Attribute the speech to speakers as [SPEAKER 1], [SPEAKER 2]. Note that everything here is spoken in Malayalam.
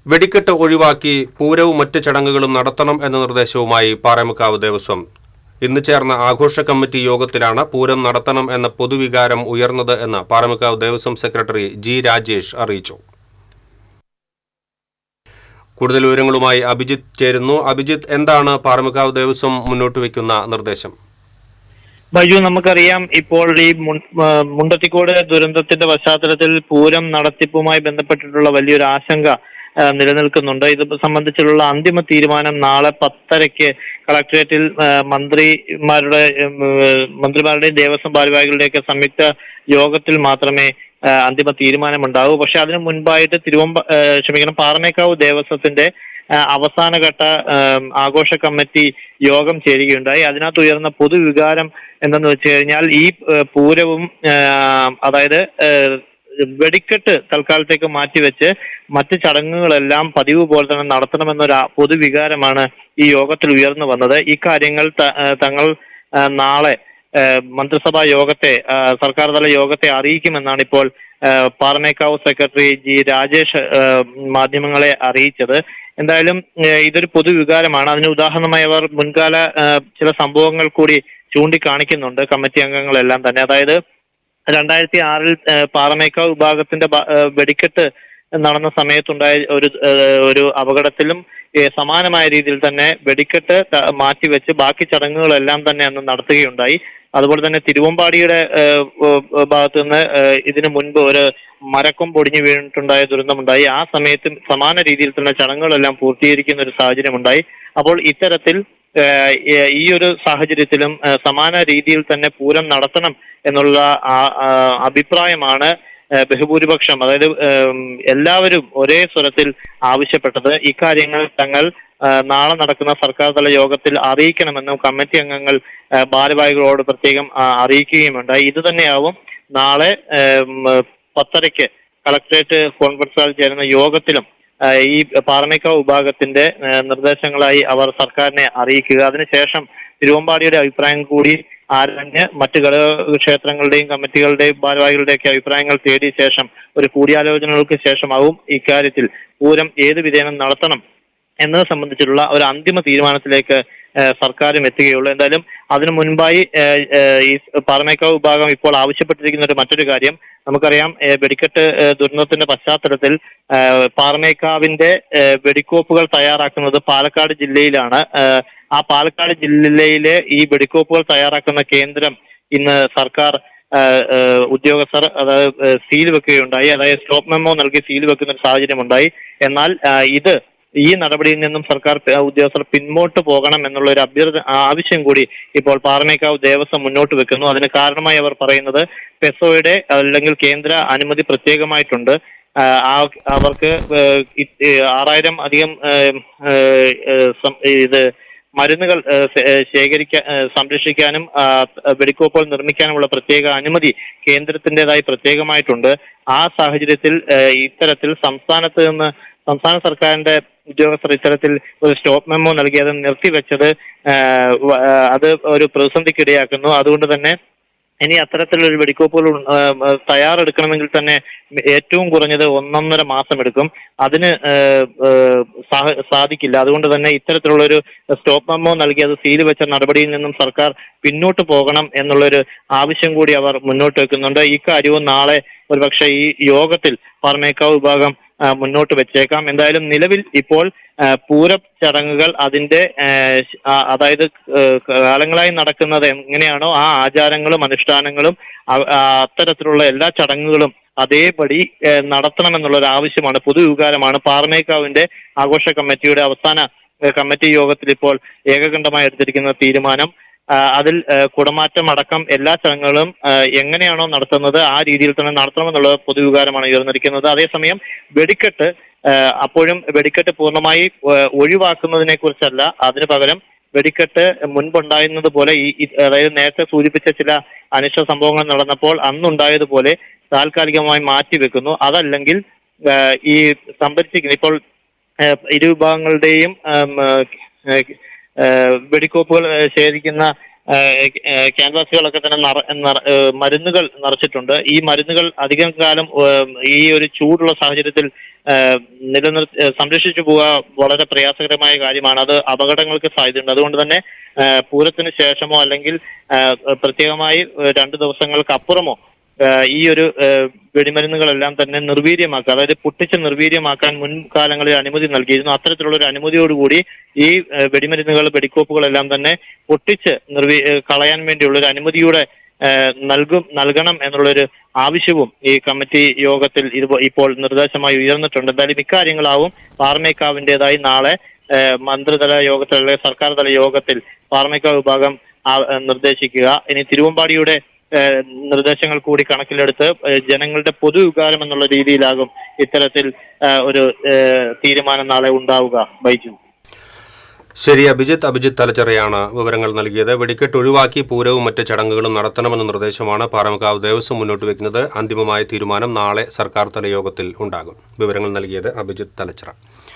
[SPEAKER 1] വെടിക്കെട്ട് ഒഴിവാക്കി പൂരവും മറ്റ് ചടങ്ങുകളും നടത്തണം എന്ന നിർദ്ദേശവുമായി പാറേമുക്കാവ് ദേവസ്വം ഇന്ന് ചേർന്ന ആഘോഷ കമ്മിറ്റി യോഗത്തിലാണ് പൂരം നടത്തണം എന്ന പൊതുവികാരം ഉയർന്നത് എന്ന് പാറേമുക്കാവ് ദേവസ്വം സെക്രട്ടറി ജി രാജേഷ് അറിയിച്ചു. കൂടുതൽ വിവരങ്ങളുമായി അഭിജിത്ത് ചേരുന്നു. അഭിജിത്ത്, എന്താണ് പാറേമുക്കാവ് ദേവസ്വം മുന്നോട്ട് വയ്ക്കുന്ന നിർദ്ദേശം?
[SPEAKER 2] ബൈജു, നമുക്കറിയാം ഇപ്പോൾ ഈ മുണ്ടത്തിക്കോട് ദുരന്തത്തിന്റെ പശ്ചാത്തലത്തിൽ പൂരം നടത്തിപ്പുമായി ബന്ധപ്പെട്ടിട്ടുള്ള വലിയൊരു ആശങ്ക നിലനിൽക്കുന്നുണ്ട്. ഇത് സംബന്ധിച്ചുള്ള അന്തിമ തീരുമാനം നാളെ 10:30 കളക്ടറേറ്റിൽ മന്ത്രിമാരുടെയും ദേവസ്വം ഭാരവാഹികളുടെയൊക്കെ സംയുക്ത യോഗത്തിൽ മാത്രമേ അന്തിമ തീരുമാനമുണ്ടാവൂ. പക്ഷെ അതിനു മുൻപായിട്ട് പാറമേക്കാവ് ദേവസ്വത്തിന്റെ അവസാനഘട്ട ആഘോഷ കമ്മിറ്റി യോഗം ചേരുകയുണ്ടായി. അതിനകത്ത് ഉയർന്ന പൊതുവികാരം എന്തെന്ന് വെച്ച് കഴിഞ്ഞാൽ ഈ പൂരവും അതായത് വെടിക്കെട്ട് തൽക്കാലത്തേക്ക് മാറ്റിവെച്ച് മറ്റ് ചടങ്ങുകളെല്ലാം പതിവ് പോലെ തന്നെ നടത്തണമെന്നൊരു പൊതുവികാരമാണ് ഈ യോഗത്തിൽ ഉയർന്നു വന്നത്. ഇക്കാര്യങ്ങൾ തങ്ങൾ നാളെ മന്ത്രിസഭാ യോഗത്തെ, സർക്കാർ തല യോഗത്തെ അറിയിക്കുമെന്നാണ് ഇപ്പോൾ പാറമേക്കാവ് സെക്രട്ടറി ജി രാജേഷ് മാധ്യമങ്ങളെ അറിയിച്ചത്. എന്തായാലും ഇതൊരു പൊതുവികാരമാണ്. അതിന് ഉദാഹരണമായി അവർ മുൻകാല ചില സംഭവങ്ങൾ കൂടി ചൂണ്ടിക്കാണിക്കുന്നുണ്ട് കമ്മിറ്റി അംഗങ്ങളെല്ലാം തന്നെ. അതായത് 2006 പാറമേക്കാവ് വിഭാഗത്തിന്റെ വെടിക്കെട്ട് നടന്ന സമയത്തുണ്ടായ ഒരു അപകടത്തിലും സമാനമായ രീതിയിൽ തന്നെ വെടിക്കെട്ട് മാറ്റിവെച്ച് ബാക്കി ചടങ്ങുകളെല്ലാം തന്നെ അന്ന് നടത്തുകയുണ്ടായി. അതുപോലെ തന്നെ തിരുവമ്പാടിയുടെ ഭാഗത്തു നിന്ന് ഇതിനു മുൻപ് ഒരു മരക്കൊമ്പ് ഒടിഞ്ഞു വീണിട്ടുണ്ടായ ദുരന്തമുണ്ടായി. ആ സമയത്ത് സമാന രീതിയിൽ തന്നെ ചടങ്ങുകളെല്ലാം പൂർത്തീകരിക്കുന്ന ഒരു സാഹചര്യമുണ്ടായി. അപ്പോൾ ഇത്തരത്തിൽ ഈ ഒരു സാഹചര്യത്തിലും സമാന രീതിയിൽ തന്നെ പൂരം നടത്തണം എന്നുള്ള അഭിപ്രായമാണ് ബഹുഭൂരിപക്ഷം, അതായത് എല്ലാവരും ഒരേ സ്വരത്തിൽ ആവശ്യപ്പെട്ടത്. ഇക്കാര്യങ്ങൾ തങ്ങൾ നാളെ നടക്കുന്ന സർക്കാർ തല യോഗത്തിൽ അറിയിക്കണമെന്നും കമ്മിറ്റി അംഗങ്ങൾ ഭാരവാഹികളോട് പ്രത്യേകം അറിയിക്കുകയുമുണ്ടായി. ഇത് തന്നെയാവും നാളെ 10:30 കളക്ടറേറ്റ് കോൺഫറൻസ് ഹാളിൽ ചേരുന്ന യോഗത്തിലും ഈ പാറമേക്കാവ് വിഭാഗത്തിന്റെ നിർദ്ദേശങ്ങളായി അവർ സർക്കാരിനെ അറിയിക്കുക. അതിനുശേഷം തിരുവമ്പാടിയുടെ അഭിപ്രായം കൂടി ആരാഞ്ഞ് മറ്റ് ഘടകക്ഷേത്രങ്ങളുടെയും കമ്മിറ്റികളുടെയും ഭാരവാഹികളുടെയൊക്കെ അഭിപ്രായങ്ങൾ തേടിയ ശേഷം ഒരു കൂടിയാലോചനകൾക്ക് ശേഷമാവും ഇക്കാര്യത്തിൽ പൂരം ഏത് വിധേനം നടത്തണം എന്നത് സംബന്ധിച്ചിട്ടുള്ള ഒരു അന്തിമ തീരുമാനത്തിലേക്ക് സർക്കാരും എത്തുകയുള്ളൂ. എന്തായാലും അതിനു മുൻപായി ഈ പാറമേക്കാവ് വിഭാഗം ഇപ്പോൾ ആവശ്യപ്പെട്ടിരിക്കുന്ന മറ്റൊരു കാര്യം നമുക്കറിയാം. വെടിക്കെട്ട് ദുരന്തത്തിന്റെ പശ്ചാത്തലത്തിൽ പാറമേക്കാവിന്റെ വെടിക്കോപ്പുകൾ തയ്യാറാക്കുന്നത് പാലക്കാട് ജില്ലയിലാണ്. ആ പാലക്കാട് ജില്ലയിലെ ഈ വെടിക്കോപ്പുകൾ തയ്യാറാക്കുന്ന കേന്ദ്രം ഇന്ന് സർക്കാർ ഉദ്യോഗസ്ഥർ അതായത് സീൽ വെക്കുകയുണ്ടായി. അതായത് സ്റ്റോപ്പ് മെമ്മോ നൽകി സീൽ വെക്കുന്ന ഒരു സാഹചര്യമുണ്ടായി. എന്നാൽ ഈ നടപടിയിൽ നിന്നും സർക്കാർ ഉദ്യോഗസ്ഥർ പിന്നോട്ട് പോകണം എന്നുള്ള ഒരു ആവശ്യം കൂടി ഇപ്പോൾ പാറമേക്കാവ് ദേവസ്വം മുന്നോട്ട് വെക്കുന്നു. അതിന് കാരണമായി അവർ പറയുന്നത് പെസോയുടെ അല്ലെങ്കിൽ കേന്ദ്ര അനുമതി പ്രത്യേകമായിട്ടുണ്ട്. അവർക്ക് 6000 അധികം ഇത് മരുന്നുകൾ സംരക്ഷിക്കാനും വെടിക്കോപ്പുകൾ നിർമ്മിക്കാനുമുള്ള പ്രത്യേക അനുമതി കേന്ദ്രത്തിൻ്റെതായി പ്രത്യേകമായിട്ടുണ്ട്. ആ സാഹചര്യത്തിൽ ഇത്തരത്തിൽ സംസ്ഥാന സർക്കാരിന്റെ ഉദ്യോഗസ്ഥർ ഇത്തരത്തിൽ ഒരു സ്റ്റോപ്പ് മെമ്മോ നൽകി അത് നിർത്തിവെച്ചത് അത് ഒരു പ്രതിസന്ധിക്കിടയാക്കുന്നു. അതുകൊണ്ട് തന്നെ ഇനി അത്തരത്തിലൊരു വെടിക്കോപ്പുകൾ തയ്യാറെടുക്കണമെങ്കിൽ തന്നെ ഏറ്റവും കുറഞ്ഞത് 1.5 മാസം എടുക്കും. അതിന് സാധിക്കില്ല. അതുകൊണ്ട് തന്നെ ഇത്തരത്തിലുള്ളൊരു സ്റ്റോപ്പ് മെമ്മോ നൽകി അത് സീൽ വെച്ച നടപടിയിൽ നിന്നും സർക്കാർ പിന്നോട്ട് പോകണം എന്നുള്ളൊരു ആവശ്യം കൂടി അവർ മുന്നോട്ട് വെക്കുന്നുണ്ട്. ഇക്കാര്യവും നാളെ ഒരുപക്ഷെ ഈ യോഗത്തിൽ പാറമേക്കാവ് വിഭാഗം മുന്നോട്ട് വെച്ചേക്കാം. എന്തായാലും നിലവിൽ ഇപ്പോൾ പൂര ചടങ്ങുകൾ അതിന്റെ അതായത് കാലങ്ങളായി നടക്കുന്നത് എങ്ങനെയാണോ ആ ആചാരങ്ങളും അനുഷ്ഠാനങ്ങളും അത്തരത്തിലുള്ള എല്ലാ ചടങ്ങുകളും അതേപടി നടത്തണമെന്നുള്ള ഒരു ആവശ്യമാണ്, പൊതുവികാരമാണ് പാറമേക്കാവിന്റെ ആഘോഷ കമ്മിറ്റിയുടെ അവസാന കമ്മിറ്റി യോഗത്തിൽ ഇപ്പോൾ ഏകകണ്ഠമായി എടുത്തിരിക്കുന്ന തീരുമാനം. അതിൽ കുടമാറ്റം അടക്കം എല്ലാ ചടങ്ങുകളും എങ്ങനെയാണോ നടത്തുന്നത് ആ രീതിയിൽ തന്നെ നടത്തണമെന്നുള്ള പൊതുവികാരമാണ് ഉയർന്നിരിക്കുന്നത്. അതേസമയം വെടിക്കെട്ട് അപ്പോഴും വെടിക്കെട്ട് പൂർണ്ണമായി ഒഴിവാക്കുന്നതിനെ കുറിച്ചല്ല, അതിനു പകരം വെടിക്കെട്ട് മുൻപുണ്ടായിരുന്നത് പോലെ അതായത് നേരത്തെ സൂചിപ്പിച്ച ചില അനിഷ്ട സംഭവങ്ങൾ നടന്നപ്പോൾ അന്നുണ്ടായതുപോലെ താൽക്കാലികമായി മാറ്റിവെക്കുന്നു. അതല്ലെങ്കിൽ ഈ സംഭരിച്ചിരിക്കുന്ന ഇപ്പോൾ ഇരുവിഭാഗങ്ങളുടെയും വെടിക്കോപ്പുകൾ ശേഖരിക്കുന്ന ക്യാൻവാസുകളൊക്കെ തന്നെ മരുന്നുകൾ നിറച്ചിട്ടുണ്ട്. ഈ മരുന്നുകൾ അധികം കാലം ഈ ഒരു ചൂടുള്ള സാഹചര്യത്തിൽ സംരക്ഷിച്ചു പോവുക വളരെ പ്രയാസകരമായ കാര്യമാണ്. അത് അപകടങ്ങൾക്ക് സാധ്യതയുണ്ട്. അതുകൊണ്ട് തന്നെ പൂരത്തിന് ശേഷമോ അല്ലെങ്കിൽ പ്രത്യേകമായി 2 ദിവസങ്ങൾക്ക് അപ്പുറമോ ഈ ഒരു വെടിമരുന്നുകളെല്ലാം തന്നെ നിർവീര്യമാക്കുക, അതായത് പൊട്ടിച്ച് നിർവീര്യമാക്കാൻ മുൻകാലങ്ങളിൽ അനുമതി നൽകിയിരുന്നു. അത്തരത്തിലുള്ള ഒരു അനുമതിയോടുകൂടി ഈ വെടിമരുന്നുകൾ, വെടിക്കോപ്പുകളെല്ലാം തന്നെ പൊട്ടിച്ച് കളയാൻ വേണ്ടിയുള്ള ഒരു അനുമതിയുടെ നൽകണം എന്നുള്ളൊരു ആവശ്യവും ഈ കമ്മിറ്റി യോഗത്തിൽ ഇപ്പോൾ നിർദ്ദേശമായി ഉയർന്നിട്ടുണ്ട്. എന്തായാലും ഇക്കാര്യങ്ങളാവും പാറമേക്കാവിൻ്റെതായി നാളെ മന്ത്രിതല യോഗത്തിൽ അല്ലെങ്കിൽ സർക്കാർ തല യോഗത്തിൽ പാറമേക്കാവ് വിഭാഗം നിർദ്ദേശിക്കുക. ഇനി തിരുവമ്പാടിയുടെ നിർദ്ദേശങ്ങൾ കൂടി കണക്കിലെടുത്ത് ജനങ്ങളുടെ പൊതുവികാരം എന്നുള്ള രീതിയിലാകും ഇത്തരത്തിൽ ഒരു തീരുമാനം നാളെ ഉണ്ടാവുക. ബൈജു.
[SPEAKER 1] ശരി, അഭിജിത്ത് തലച്ചെറിയാണ് വിവരങ്ങൾ നൽകിയത്. വെടിക്കെട്ട് ഒഴിവാക്കി പൂരവും മറ്റ് ചടങ്ങുകളും നടത്തണമെന്ന നിർദ്ദേശമാണ് പാറമേക്കാവ് ദേവസ്വം മുന്നോട്ട് വയ്ക്കുന്നത്. അന്തിമമായ തീരുമാനം നാളെ സർക്കാർ തല യോഗത്തിൽ ഉണ്ടാകും. വിവരങ്ങൾ നൽകിയത് അഭിജിത്ത് തലച്ചെറ.